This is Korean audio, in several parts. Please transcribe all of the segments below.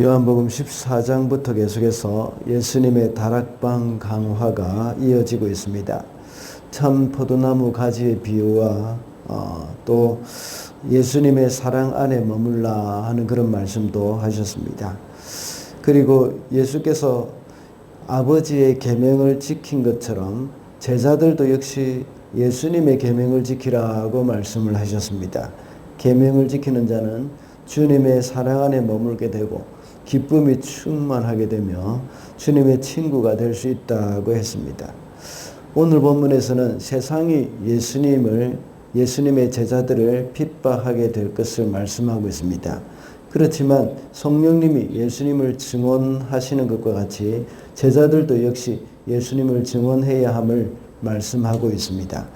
요한복음 14장부터 계속해서 예수님의 다락방 강화가 이어지고 있습니다. 참 포도나무 가지의 비유와 또 예수님의 사랑 안에 머물라 하는 그런 말씀도 하셨습니다. 그리고 예수께서 아버지의 계명을 지킨 것처럼 제자들도 역시 예수님의 계명을 지키라고 말씀을 하셨습니다. 계명을 지키는 자는 주님의 사랑 안에 머물게 되고 기쁨이 충만하게 되며 주님의 친구가 될 수 있다고 했습니다. 오늘 본문에서는 세상이 예수님의 제자들을 핍박하게 될 것을 말씀하고 있습니다. 그렇지만 성령님이 예수님을 증언하시는 것과 같이 제자들도 역시 예수님을 증언해야 함을 말씀하고 있습니다.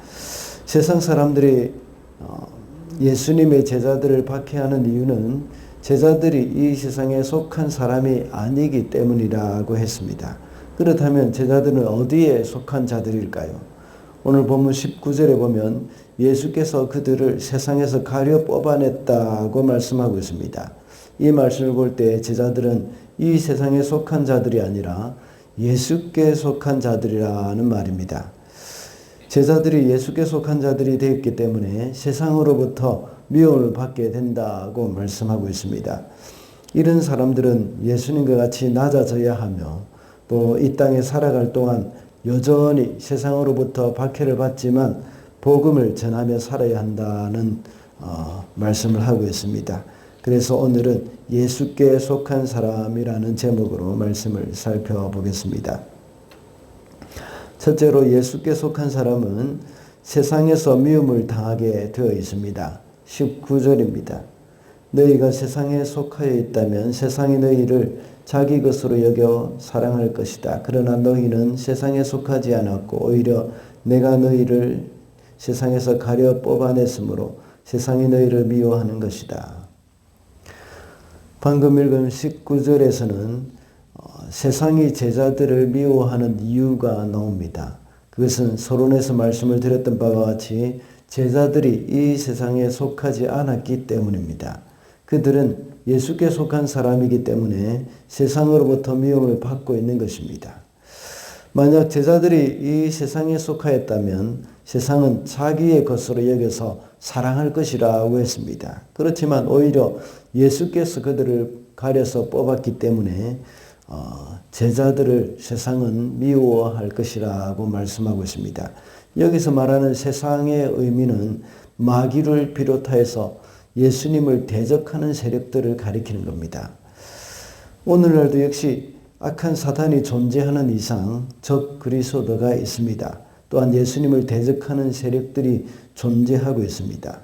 세상 사람들이 예수님의 제자들을 박해하는 이유는 제자들이 이 세상에 속한 사람이 아니기 때문이라고 했습니다. 그렇다면 제자들은 어디에 속한 자들일까요? 오늘 본문 19절에 보면 예수께서 그들을 세상에서 가려 뽑아냈다고 말씀하고 있습니다. 이 말씀을 볼 때 제자들은 이 세상에 속한 자들이 아니라 예수께 속한 자들이라는 말입니다. 제자들이 예수께 속한 자들이 되었기 때문에 세상으로부터 미움을 받게 된다고 말씀하고 있습니다. 이런 사람들은 예수님과 같이 낮아져야 하며 또 이 땅에 살아갈 동안 여전히 세상으로부터 박해를 받지만 복음을 전하며 살아야 한다는 말씀을 하고 있습니다. 그래서 오늘은 예수께 속한 사람이라는 제목으로 말씀을 살펴보겠습니다. 첫째로 예수께 속한 사람은 세상에서 미움을 당하게 되어 있습니다. 19절입니다. 너희가 세상에 속하여 있다면 세상이 너희를 자기 것으로 여겨 사랑할 것이다. 그러나 너희는 세상에 속하지 않았고 오히려 내가 너희를 세상에서 가려 뽑아냈으므로 세상이 너희를 미워하는 것이다. 방금 읽은 19절에서는 세상이 제자들을 미워하는 이유가 나옵니다. 그것은 서론에서 말씀을 드렸던 바와 같이 제자들이 이 세상에 속하지 않았기 때문입니다. 그들은 예수께 속한 사람이기 때문에 세상으로부터 미움을 받고 있는 것입니다. 만약 제자들이 이 세상에 속하였다면 세상은 자기의 것으로 여겨서 사랑할 것이라고 했습니다. 그렇지만 오히려 예수께서 그들을 가려서 뽑았기 때문에 제자들을 세상은 미워할 것이라고 말씀하고 있습니다. 여기서 말하는 세상의 의미는 마귀를 비롯해서 예수님을 대적하는 세력들을 가리키는 겁니다. 오늘날도 역시 악한 사탄이 존재하는 이상 적 그리스도가 있습니다. 또한 예수님을 대적하는 세력들이 존재하고 있습니다.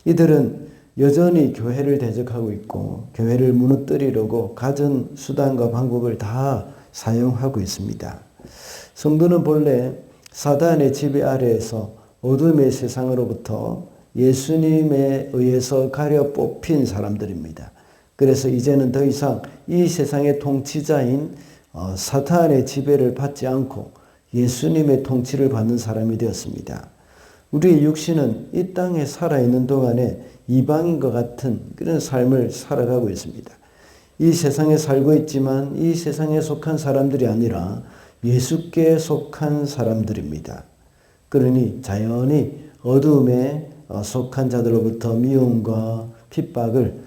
이들은 여전히 교회를 대적하고 있고 교회를 무너뜨리려고 갖은 수단과 방법을 다 사용하고 있습니다. 성도는 본래 사단의 지배 아래에서 어둠의 세상으로부터 예수님에 의해서 가려 뽑힌 사람들입니다. 그래서 이제는 더 이상 이 세상의 통치자인 사탄의 지배를 받지 않고 예수님의 통치를 받는 사람이 되었습니다. 우리의 육신은 이 땅에 살아있는 동안에 이방인과 같은 그런 삶을 살아가고 있습니다. 이 세상에 살고 있지만 이 세상에 속한 사람들이 아니라 예수께 속한 사람들입니다. 그러니 자연히 어둠에 속한 자들로부터 미움과 핍박을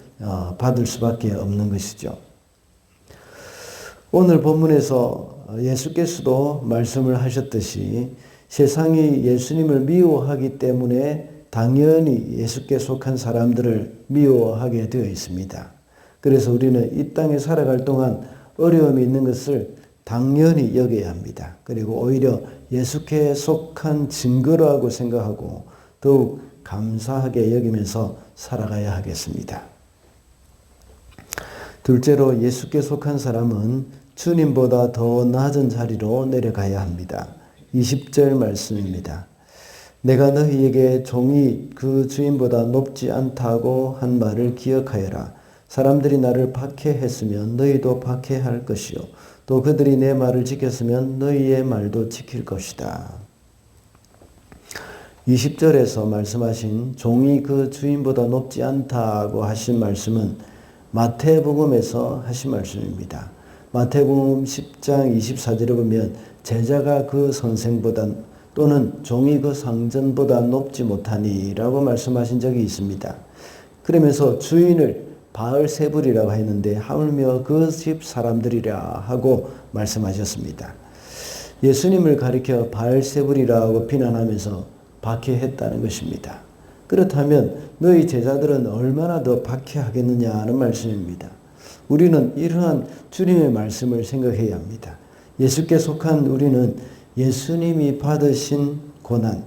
받을 수밖에 없는 것이죠. 오늘 본문에서 예수께서도 말씀을 하셨듯이 세상이 예수님을 미워하기 때문에 당연히 예수께 속한 사람들을 미워하게 되어 있습니다. 그래서 우리는 이 땅에 살아갈 동안 어려움이 있는 것을 당연히 여겨야 합니다. 그리고 오히려 예수께 속한 증거라고 생각하고 더욱 감사하게 여기면서 살아가야 하겠습니다. 둘째로 예수께 속한 사람은 주님보다 더 낮은 자리로 내려가야 합니다. 20절 말씀입니다. 내가 너희에게 종이 그 주인보다 높지 않다고 한 말을 기억하여라. 사람들이 나를 박해했으면 너희도 박해할 것이요. 또 그들이 내 말을 지켰으면 너희의 말도 지킬 것이다. 20절에서 말씀하신 종이 그 주인보다 높지 않다고 하신 말씀은 마태복음에서 하신 말씀입니다. 마태복음 10장 24절에 보면 제자가 그 선생보다 또는 종이 그 상전보다 높지 못하니라고 말씀하신 적이 있습니다. 그러면서 주인을 바알세불이라고 했는데 하물며 그 집 사람들이라 하고 말씀하셨습니다. 예수님을 가리켜 바알세불이라고 비난하면서 박해했다는 것입니다. 그렇다면 너희 제자들은 얼마나 더 박해하겠느냐 하는 말씀입니다. 우리는 이러한 주님의 말씀을 생각해야 합니다. 예수께 속한 우리는 예수님이 받으신 고난,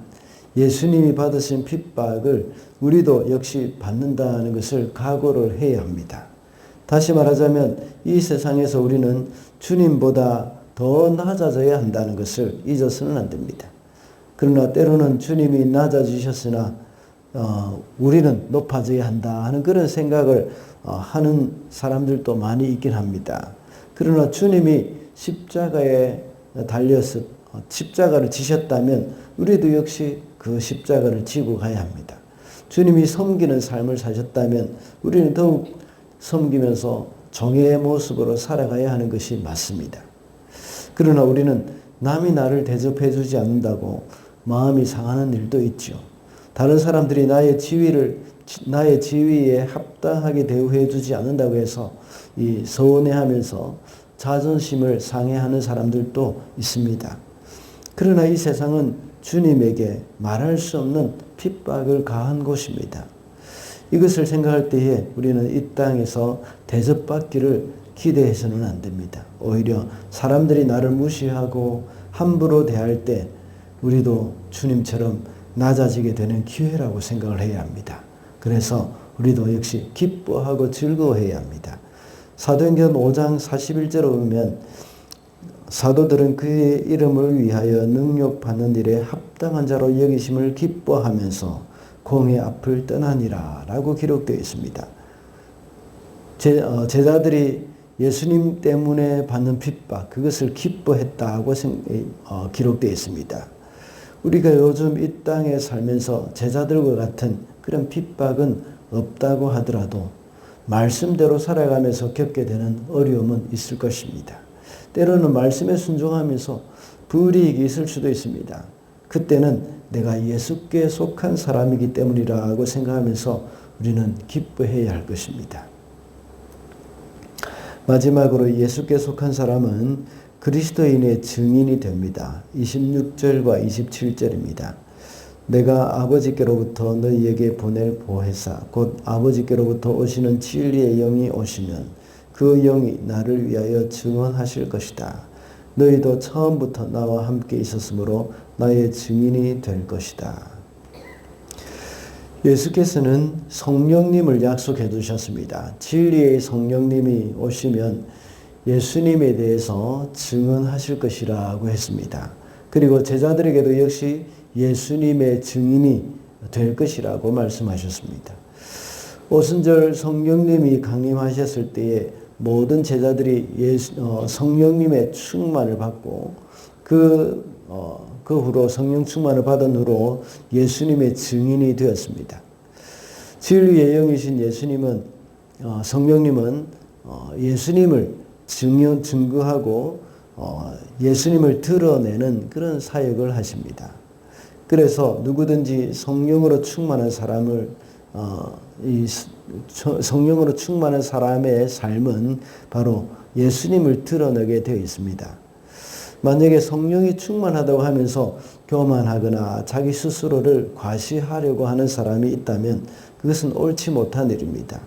예수님이 받으신 핍박을 우리도 역시 받는다는 것을 각오를 해야 합니다. 다시 말하자면 이 세상에서 우리는 주님보다 더 낮아져야 한다는 것을 잊어서는 안 됩니다. 그러나 때로는 주님이 낮아지셨으나 우리는 높아져야 한다 하는 그런 생각을 하는 사람들도 많이 있긴 합니다. 그러나 주님이 십자가에 달려서 십자가를 지셨다면 우리도 역시 그 십자가를 지고 가야 합니다. 주님이 섬기는 삶을 사셨다면 우리는 더욱 섬기면서 종의 모습으로 살아가야 하는 것이 맞습니다. 그러나 우리는 남이 나를 대접해 주지 않는다고 마음이 상하는 일도 있죠. 다른 사람들이 나의 지위에 합당하게 대우해 주지 않는다고 해서 서운해하면서 자존심을 상해하는 사람들도 있습니다. 그러나 이 세상은 주님에게 말할 수 없는 핍박을 가한 곳입니다. 이것을 생각할 때에 우리는 이 땅에서 대접받기를 기대해서는 안 됩니다. 오히려 사람들이 나를 무시하고 함부로 대할 때 우리도 주님처럼 낮아지게 되는 기회라고 생각을 해야 합니다. 그래서 우리도 역시 기뻐하고 즐거워해야 합니다. 사도행전 5장 41절을 보면 사도들은 그의 이름을 위하여 능력받는 일에 합당한 자로 여기심을 기뻐하면서 공의 앞을 떠나니라 라고 기록되어 있습니다. 제자들이 예수님 때문에 받는 핍박, 그것을 기뻐했다고 기록되어 있습니다. 우리가 요즘 이 땅에 살면서 제자들과 같은 그런 핍박은 없다고 하더라도 말씀대로 살아가면서 겪게 되는 어려움은 있을 것입니다. 때로는 말씀에 순종하면서 불이익이 있을 수도 있습니다. 그때는 내가 예수께 속한 사람이기 때문이라고 생각하면서 우리는 기뻐해야 할 것입니다. 마지막으로 예수께 속한 사람은 그리스도인의 증인이 됩니다. 26절과 27절입니다. 내가 아버지께로부터 너희에게 보낼 보혜사 곧 아버지께로부터 오시는 진리의 영이 오시면 그 영이 나를 위하여 증언하실 것이다. 너희도 처음부터 나와 함께 있었으므로 나의 증인이 될 것이다. 예수께서는 성령님을 약속해 두셨습니다. 진리의 성령님이 오시면 예수님에 대해서 증언하실 것이라고 했습니다. 그리고 제자들에게도 역시 예수님의 증인이 될 것이라고 말씀하셨습니다. 오순절 성령님이 강림하셨을 때에 모든 제자들이 성령님의 충만을 받고 그 후로 성령 충만을 받은 후로 예수님의 증인이 되었습니다. 진리의 영이신 성령님은 예수님을 증거하고 예수님을 드러내는 그런 사역을 하십니다. 그래서 누구든지 성령으로 충만한 성령으로 충만한 사람의 삶은 바로 예수님을 드러내게 되어 있습니다. 만약에 성령이 충만하다고 하면서 교만하거나 자기 스스로를 과시하려고 하는 사람이 있다면 그것은 옳지 못한 일입니다.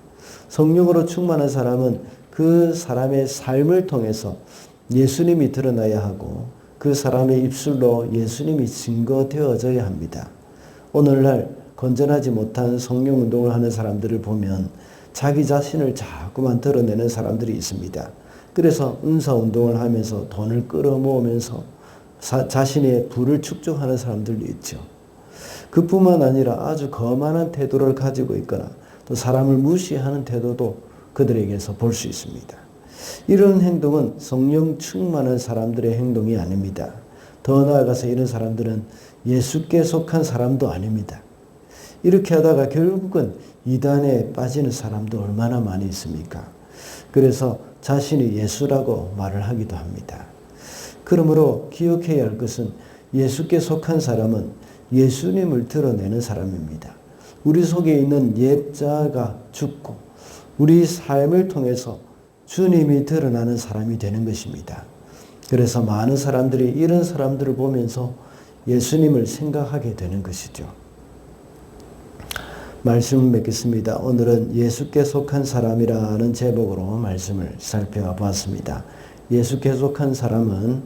성령으로 충만한 사람은 그 사람의 삶을 통해서 예수님이 드러나야 하고 그 사람의 입술로 예수님이 증거되어져야 합니다. 오늘날 건전하지 못한 성령 운동을 하는 사람들을 보면 자기 자신을 자꾸만 드러내는 사람들이 있습니다. 그래서 은사 운동을 하면서 돈을 끌어모으면서 자신의 부를 축적하는 사람들도 있죠. 그뿐만 아니라 아주 거만한 태도를 가지고 있거나 또 사람을 무시하는 태도도 그들에게서 볼 수 있습니다. 이런 행동은 성령 충만한 사람들의 행동이 아닙니다. 더 나아가서 이런 사람들은 예수께 속한 사람도 아닙니다. 이렇게 하다가 결국은 이단에 빠지는 사람도 얼마나 많이 있습니까? 그래서 자신이 예수라고 말을 하기도 합니다. 그러므로 기억해야 할 것은 예수께 속한 사람은 예수님을 드러내는 사람입니다. 우리 속에 있는 옛자가 죽고 우리 삶을 통해서 주님이 드러나는 사람이 되는 것입니다. 그래서 많은 사람들이 이런 사람들을 보면서 예수님을 생각하게 되는 것이죠. 말씀을 맺겠습니다. 오늘은 예수께 속한 사람이라는 제목으로 말씀을 살펴보았습니다. 예수께 속한 사람은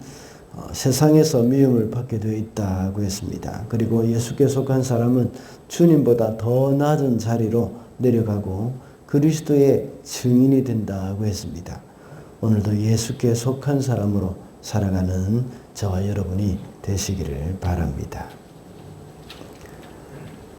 세상에서 미움을 받게 되어 있다고 했습니다. 그리고 예수께 속한 사람은 주님보다 더 낮은 자리로 내려가고 그리스도의 증인이 된다고 했습니다. 오늘도 예수께 속한 사람으로 살아가는 저와 여러분이 되시기를 바랍니다.